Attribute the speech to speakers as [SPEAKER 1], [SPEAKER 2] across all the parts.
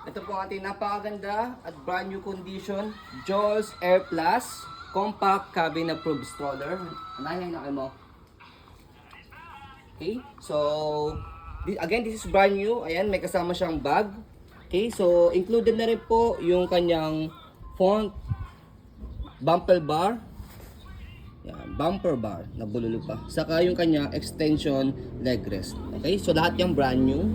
[SPEAKER 1] Ito po ang ating napakaganda at brand new condition Jaws Air Plus Compact Cabin Approved Stroller. Anahin na kayo mo. Okay, so again, this is brand new. Ayan, may kasama siyang bag. Okay, so included na rin po yung kanyang front bumper bar. Yan, bumper bar na bulalo pa. Saka yung kanya extension leg rest. Okay, so lahat yung brand new.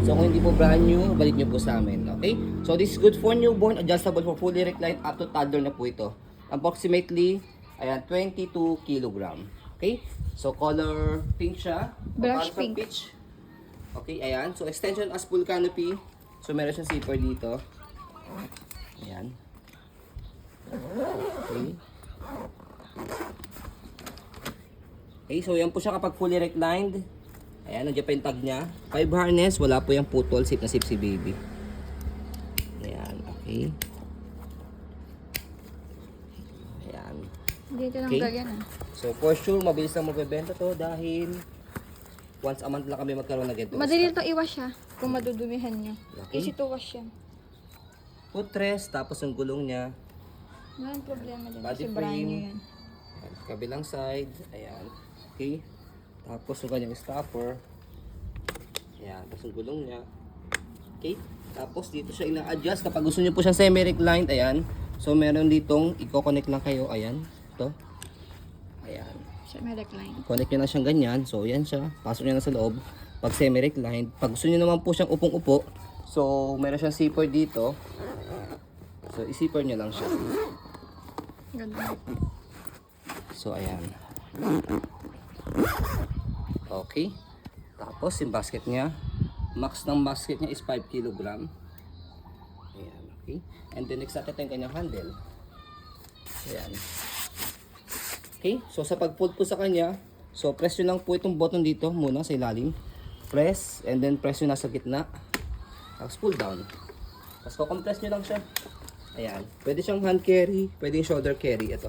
[SPEAKER 1] So kung hindi po brand new, balik nyo po sa amin. Okay, so this is good for newborn, adjustable for fully reclined up to toddler na po ito. Approximately, ayan, 22 kg. Okay, so color pink siya.
[SPEAKER 2] Blush
[SPEAKER 1] Parang
[SPEAKER 2] pink.
[SPEAKER 1] peach. Okay, ayan. So extension as full canopy. So meron siyang zipper dito. Ayan. Okay. Okay, so yan po siya kapag fully reclined. Ayan, nandiyan pa yung tag niya. 5 harness, wala po yung putol, safe na safe si baby. Ayan, okay. Ayan.
[SPEAKER 2] Dito lang
[SPEAKER 1] Okay.
[SPEAKER 2] ganyan ah.
[SPEAKER 1] So for sure, mabilis lang magbebenta to dahil once a month lang kami magkaroon ng ganito.
[SPEAKER 2] Madali ito iwas siya kung madudumihan niya.
[SPEAKER 1] Okay.
[SPEAKER 2] Easy to wash yan.
[SPEAKER 1] Footrest, tapos yung gulong niya.
[SPEAKER 2] Walang problema din
[SPEAKER 1] Body
[SPEAKER 2] kasi brand
[SPEAKER 1] frame.
[SPEAKER 2] new yan.
[SPEAKER 1] Ayan, kabilang side. Ayan. Okay. Tapos yung kanyang stopper. Ayan. Tapos yung gulong niya. Okay. Tapos dito siya ina-adjust. Kapag gusto niyo po siyang semi-reclined. Ayan. So meron ditong i-connect lang kayo. Ayan. Ito. Ayan.
[SPEAKER 2] Siya may recline.
[SPEAKER 1] Connect nyo na siyang ganyan. So yan siya. Pasok nyo na sa loob. Pag semi-reclined. Pag gusto nyo naman po siyang upong-upo. So meron siyang zipper dito. So i-zipper nyo lang siya.
[SPEAKER 2] Ganda.
[SPEAKER 1] So ayan. Okay. Tapos yung basket niya, max ng basket niya is 5 kg. Ayan, okay. And then next natin yung kanyang handle. Ayan. Okay, so sa pag-fold po sa kanya, so press nyo lang po itong button dito muna sa ilalim. Press, and then press nyo nasa gitna. Tapos pull down. Tapos kukompress nyo lang siya. Ayan. Pwede siyang hand carry, pwede yung shoulder carry. Ito.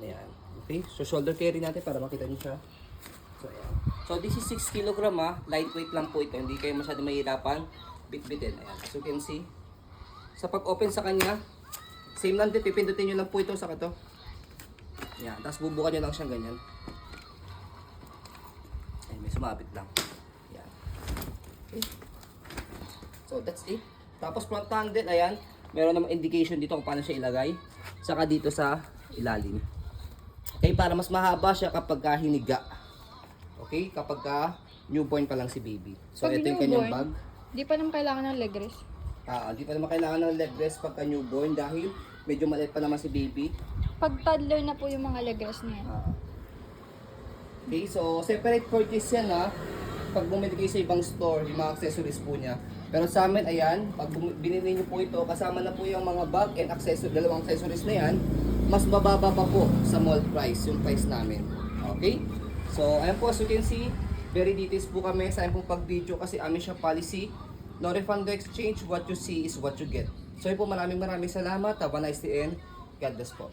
[SPEAKER 1] Ayan. Okay, so shoulder carry natin para makita nyo siya. So, ayan. So, this is 6 kg lightweight lang po ito. Hindi kayo masyado mahirapan. Bit-bitin. Ayan. So, you can see. Sa pag-open sa kanya, same lang din. Pipindutin nyo lang po ito sa kato. Ayan. Tapos bubukan nyo lang siyang ganyan. Ayan, may sumabit lang. Ayan. Okay. So, that's it. Tapos front handle, ayan. Meron namang indication dito kung paano siya ilagay. Saka dito sa ilalim. Okay, para mas mahaba siya kapag hiniga. Okay, kapag newborn pa lang si baby. So,
[SPEAKER 2] Pag
[SPEAKER 1] ito yung kanyang bag.
[SPEAKER 2] newborn, di pa naman kailangan ng leg rest.
[SPEAKER 1] Di pa naman kailangan ng leg rest pagka newborn dahil medyo maliit pa naman si baby.
[SPEAKER 2] Pag toddler na po yung mga leg rest niya.
[SPEAKER 1] Okay, so separate purchase yan pag bumili kayo sa ibang store, yung mga accessories po niya. Pero sa amin, ayan, pag binili niyo po ito, kasama na po yung mga bag and accessories, dalawang accessories na yan, mas mababa pa po sa mall price, yung price namin. Okay? So, ayan po, as you can see, very details po kami sa ayan pong pag-video kasi amin siya policy. No refund, no exchange, what you see is what you get. So, yun po, maraming salamat. Have a nice day and God bless po.